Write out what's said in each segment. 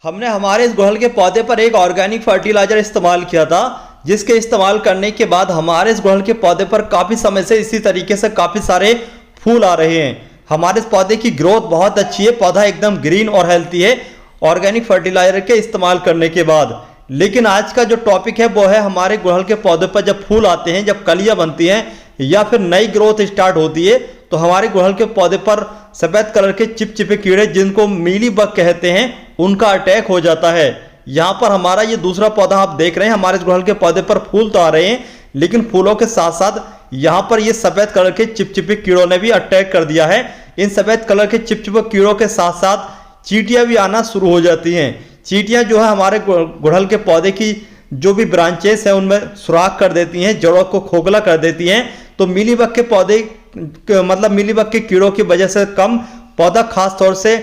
हमने हमारे इस गुड़हल के पौधे पर एक ऑर्गेनिक फर्टिलाइजर इस्तेमाल किया था, जिसके इस्तेमाल करने के बाद हमारे इस गुड़हल के पौधे पर काफ़ी समय से इसी तरीके से काफ़ी सारे फूल आ रहे हैं। हमारे इस पौधे की ग्रोथ बहुत अच्छी है, पौधा एकदम ग्रीन और हेल्थी है ऑर्गेनिक फर्टिलाइजर के इस्तेमाल करने के बाद। लेकिन आज का जो टॉपिक है वो है हमारे गुड़हल के पौधे पर जब फूल आते हैं, जब कलियां बनती हैं या फिर नई ग्रोथ स्टार्ट होती है, तो हमारे गुड़हल के पौधे पर सफ़ेद कलर के चिपचिपे कीड़े जिनको मीली बग कहते हैं उनका अटैक हो जाता है। यहाँ पर हमारा ये दूसरा पौधा आप देख रहे हैं, हमारे इस गुड़हल के पौधे पर फूल तो आ रहे हैं, लेकिन फूलों के साथ साथ यहाँ पर ये सफ़ेद कलर के चिपचिपे कीड़ों ने भी अटैक कर दिया है। इन सफ़ेद कलर के चिपचिपे कीड़ों के साथ साथ चींटियाँ भी आना शुरू हो जाती हैं। चींटियाँ जो है हमारे गुड़हल के पौधे की जो भी ब्रांचेस हैं उनमें सुराख कर देती हैं, जड़ों को खोखला कर देती हैं। तो मीलीबग के पौधे मतलब मीलीबग के कीड़ों की वजह से कम पौधा खास तौर से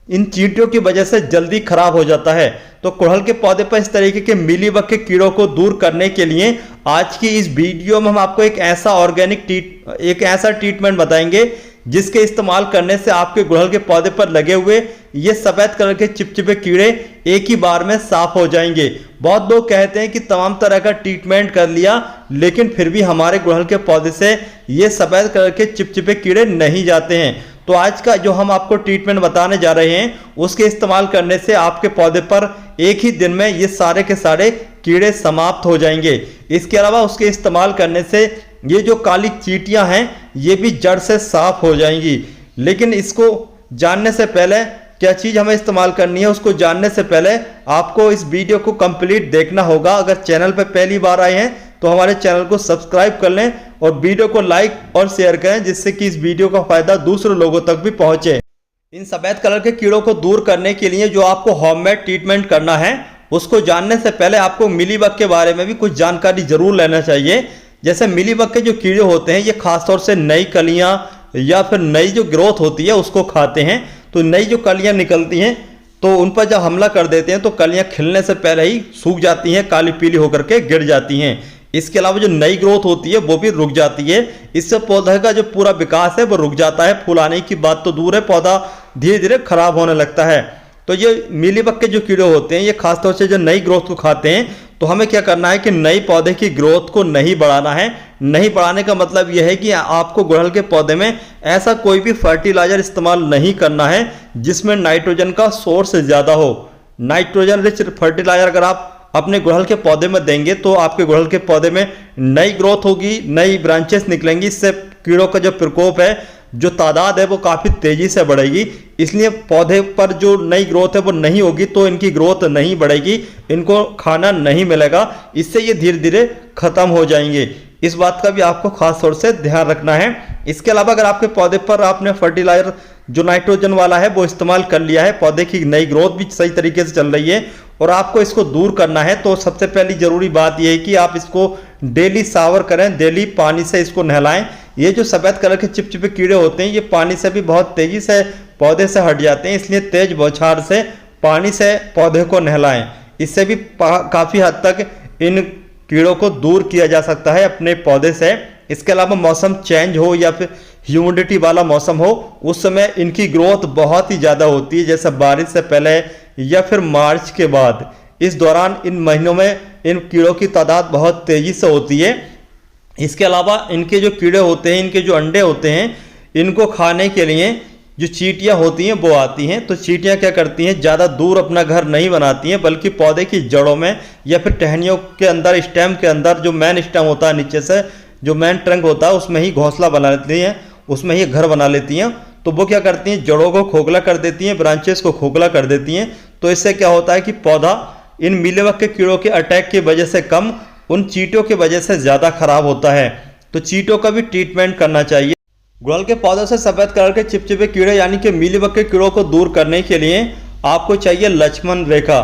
इन चींटियों की वजह से जल्दी खराब हो जाता है। तो गुड़हल के पौधे पर इस तरीके के मीलीबग के कीड़ों को दूर करने के लिए आज की इस वीडियो में हम आपको एक ऐसा ट्रीटमेंट बताएंगे जिसके इस्तेमाल करने से आपके गुड़हल के पौधे पर लगे हुए ये सफ़ेद कलर के चिपचिपे कीड़े एक ही बार में साफ हो जाएंगे। बहुत लोग कहते हैं कि तमाम तरह का ट्रीटमेंट कर लिया लेकिन फिर भी हमारे गुड़हल के पौधे से ये सफ़ेद कलर के चिपचिपे कीड़े नहीं जाते हैं। तो आज का जो हम आपको ट्रीटमेंट बताने जा रहे हैं उसके इस्तेमाल करने से आपके पौधे पर एक ही दिन में ये सारे के सारे कीड़े समाप्त हो जाएंगे। इसके अलावा उसके इस्तेमाल करने से ये जो काली चींटियां हैं ये भी जड़ से साफ हो जाएंगी। लेकिन इसको जानने से पहले क्या चीज़ हमें इस्तेमाल करनी है उसको जानने से पहले आपको इस वीडियो को कंप्लीट देखना होगा। अगर चैनल पर पहली बार आए हैं तो हमारे चैनल को सब्सक्राइब कर लें और वीडियो को लाइक और शेयर करें जिससे कि इस वीडियो का फायदा दूसरे लोगों तक भी पहुंचे। इन सफ़ेद कलर के कीड़ों को दूर करने के लिए जो आपको होममेड ट्रीटमेंट करना है उसको जानने से पहले आपको मीलीबग के बारे में भी कुछ जानकारी जरूर लेना चाहिए। जैसे मीलीबग के जो कीड़े होते हैं ये खासतौर से नई कलियां या फिर नई जो ग्रोथ होती है उसको खाते हैं। तो नई जो कलियां निकलती हैं तो उन पर जब हमला कर देते हैं तो कलियां खिलने से पहले ही सूख जाती हैं, काली पीली होकर के गिर जाती हैं। इसके अलावा जो नई ग्रोथ होती है वो भी रुक जाती है। इससे पौधे का जो पूरा विकास है वो रुक जाता है। फूल आने की बात तो दूर है, पौधा धीरे धीरे खराब होने लगता है। तो ये मीलीबग के जो कीड़े होते हैं ये खासतौर से जो नई ग्रोथ को खाते हैं। तो हमें क्या करना है कि नई पौधे की ग्रोथ को नहीं बढ़ाना है। नहीं बढ़ाने का मतलब यह है कि आपको गुड़हल के पौधे में ऐसा कोई भी फर्टिलाइजर इस्तेमाल नहीं करना है जिसमें नाइट्रोजन का सोर्स ज़्यादा हो। नाइट्रोजन रिच फर्टिलाइजर अगर आप अपने गुड़हल के पौधे में देंगे तो आपके गुड़हल के पौधे में नई ग्रोथ होगी, नई ब्रांचेस निकलेंगी। इससे कीड़ों का जो प्रकोप है, जो तादाद है वो काफ़ी तेज़ी से बढ़ेगी। इसलिए पौधे पर जो नई ग्रोथ है वो नहीं होगी तो इनकी ग्रोथ नहीं बढ़ेगी, इनको खाना नहीं मिलेगा, इससे ये धीरे धीरे ख़त्म हो जाएंगे। इस बात का भी आपको खास तौर से ध्यान रखना है। इसके अलावा अगर आपके पौधे पर आपने फर्टिलाइजर जो नाइट्रोजन वाला है वो इस्तेमाल कर लिया है, पौधे की नई ग्रोथ भी सही तरीके से चल रही है और आपको इसको दूर करना है, तो सबसे पहली ज़रूरी बात यह है कि आप इसको डेली शावर करें, डेली पानी से इसको नहलाएं। ये जो सफ़ेद कलर के चिपचिपे कीड़े होते हैं ये पानी से भी बहुत तेज़ी से पौधे से हट जाते हैं, इसलिए तेज बौछार से पानी से पौधे को नहलाएं। इससे भी काफ़ी हद तक इन कीड़ों को दूर किया जा सकता है अपने पौधे से। इसके अलावा मौसम चेंज हो या फिर ह्यूमिडिटी वाला मौसम हो उस समय इनकी ग्रोथ बहुत ही ज़्यादा होती है, जैसे बारिश से पहले या फिर मार्च के बाद। इस दौरान इन महीनों में इन कीड़ों की तादाद बहुत तेज़ी से होती है। इसके अलावा इनके जो कीड़े होते हैं, इनके जो अंडे होते हैं, इनको खाने के लिए जो चींटियाँ होती हैं वो आती हैं। तो चींटियाँ क्या करती हैं, ज़्यादा दूर अपना घर नहीं बनाती हैं बल्कि पौधे की जड़ों में या फिर टहनियों के अंदर, स्टेम के अंदर जो मेन स्टेम होता है नीचे से जो मेन ट्रंक होता है उसमें ही घोंसला बना लेती हैं, उसमें ही घर बना लेती हैं। तो वो क्या करती हैं, जड़ों को खोखला कर देती हैं, ब्रांचेस को खोखला कर देती हैं। तो इससे क्या होता है कि पौधा इन मीलीबग के कीड़ों के अटैक की वजह से कम, उन चींटियों की वजह से ज़्यादा खराब होता है। तो चींटियों का भी ट्रीटमेंट करना चाहिए। गुड़हल के पौधों से सफ़ेद कलर के चिपचिपे कीड़े यानी कि मीलीबग के कीड़ों को दूर करने के लिए आपको चाहिए लक्ष्मण रेखा।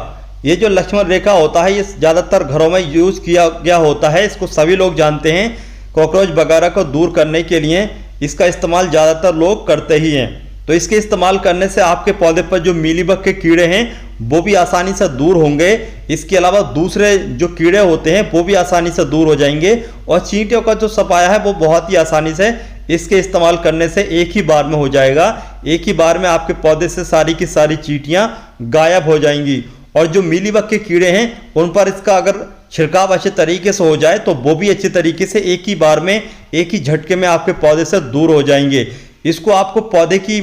ये जो लक्ष्मण रेखा होता है ये ज़्यादातर घरों में यूज़ किया गया होता है, इसको सभी लोग जानते हैं। कॉकरोच वगैरह को दूर करने के लिए इसका इस्तेमाल ज़्यादातर लोग करते ही हैं। तो इसके इस्तेमाल करने से आपके पौधे पर जो मीलीबग के कीड़े हैं वो भी आसानी से दूर होंगे। इसके अलावा दूसरे जो कीड़े होते हैं वो भी आसानी से दूर हो जाएंगे और चींटियों का जो सफाया है वो बहुत ही आसानी से इसके इस्तेमाल करने से एक ही बार में हो जाएगा। एक ही बार में आपके पौधे से सारी की सारी चींटियां गायब हो जाएंगी। और जो मीलीबग के कीड़े हैं उन पर इसका अगर छिड़काव अच्छे तरीके से हो जाए तो वो भी अच्छे तरीके से एक ही बार में, एक ही झटके में आपके पौधे से दूर हो जाएंगे। इसको आपको पौधे की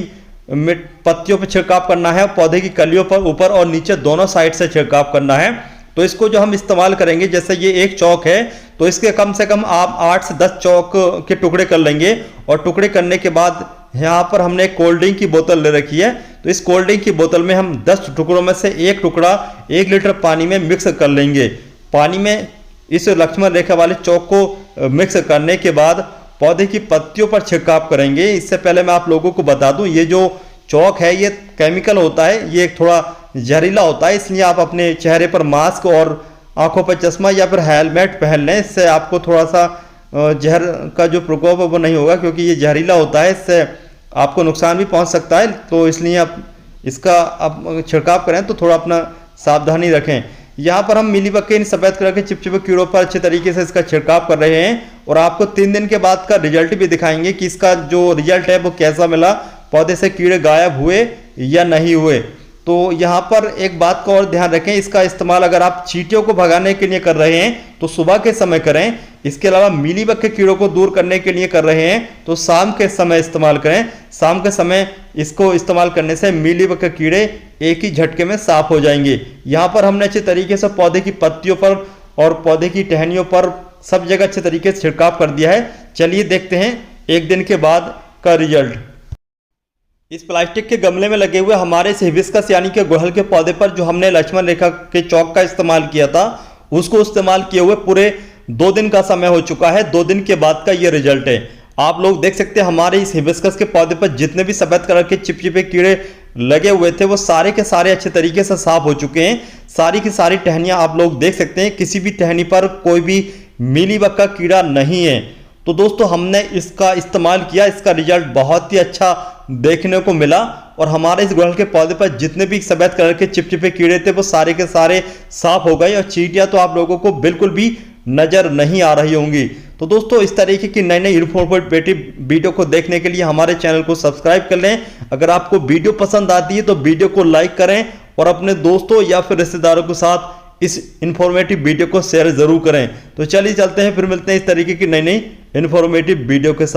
पत्तियों पर छिड़काव करना है, पौधे की कलियों पर ऊपर और नीचे दोनों साइड से छिड़काव करना है। तो इसको जो हम इस्तेमाल करेंगे, जैसे ये एक चौक है तो इसके कम से कम आप 8 से 10 चौक के टुकड़े कर लेंगे। और टुकड़े करने के बाद यहाँ पर हमने एक कोल्ड ड्रिंक की बोतल ले रखी है, तो इस कोल्ड ड्रिंक की बोतल में हम 10 टुकड़ों में से एक टुकड़ा 1 लीटर पानी में मिक्स कर लेंगे। पानी में इस लक्ष्मण रेखा वाले चौक को मिक्स करने के बाद पौधे की पत्तियों पर छिड़काव करेंगे। इससे पहले मैं आप लोगों को बता दूं, ये जो चौक है ये केमिकल होता है, ये थोड़ा जहरीला होता है, इसलिए आप अपने चेहरे पर मास्क और आंखों पर चश्मा या फिर हेलमेट पहन लें। इससे आपको थोड़ा सा जहर का जो प्रकोप है वो नहीं होगा, क्योंकि ये जहरीला होता है, इससे आपको नुकसान भी पहुंच सकता है। तो इसलिए आप इसका आप छिड़काव करें तो थोड़ा अपना सावधानी रखें। यहाँ पर हम मीलीबग के इन सफेद कलर के चिपचिपे कीड़ों पर अच्छे तरीके से इसका छिड़काव कर रहे हैं और आपको 3 दिन के बाद का रिजल्ट भी दिखाएंगे कि इसका जो रिजल्ट है वो कैसा मिला, पौधे से कीड़े गायब हुए या नहीं हुए। तो यहाँ पर एक बात का और ध्यान रखें, इसका इस्तेमाल अगर आप चींटियों को भगाने के लिए कर रहे हैं तो सुबह के समय करें। इसके अलावा मीलीबग के कीड़ों को दूर करने के लिए कर रहे हैं तो शाम के समय इस्तेमाल करें। शाम के समय इसको इस्तेमाल करने से मीलीबग के कीड़े एक ही झटके में साफ हो जाएंगे। यहाँ पर हमने अच्छे तरीके से पौधे की पत्तियों पर और पौधे की टहनियों पर सब जगह अच्छे तरीके से छिड़काव कर दिया है। चलिए देखते हैं 1 दिन के बाद का रिजल्ट। इस प्लास्टिक के गमले में लगे हुए हमारे इस हिबिस्कस यानी कि गुड़हल के पौधे पर जो हमने लक्ष्मण रेखा के चौक का इस्तेमाल किया था, उसको इस्तेमाल किए हुए पूरे 2 दिन का समय हो चुका है। 2 दिन के बाद का ये रिजल्ट है। आप लोग देख सकते हैं हमारे इस हिबिस्कस के पौधे पर जितने भी सफेद कलर के चिपचिपे कीड़े लगे हुए थे वो सारे के सारे अच्छे तरीके से साफ हो चुके हैं। सारी की सारी टहनियां आप लोग देख सकते हैं, किसी भी टहनी पर कोई भी मीलीबग का कीड़ा नहीं है। तो दोस्तों हमने इसका इस्तेमाल किया, इसका रिजल्ट बहुत ही अच्छा देखने को मिला और हमारे इस गुड़हल के पौधे पर जितने भी सफेद कलर के चिपचिपे कीड़े थे वो सारे के सारे साफ हो गए और चींटियां तो आप लोगों को बिल्कुल भी नजर नहीं आ रही होंगी। तो दोस्तों इस तरीके की नई नई इन्फॉर्मेटिव वीडियो को देखने के लिए हमारे चैनल को सब्सक्राइब कर लें। अगर आपको वीडियो पसंद आती है तो वीडियो को लाइक करें और अपने दोस्तों या फिर रिश्तेदारों के साथ इस इन्फॉर्मेटिव वीडियो को शेयर जरूर करें। तो चलिए चलते हैं, फिर मिलते हैं इस तरीके की नई नई इन्फॉर्मेटिव वीडियो के साथ।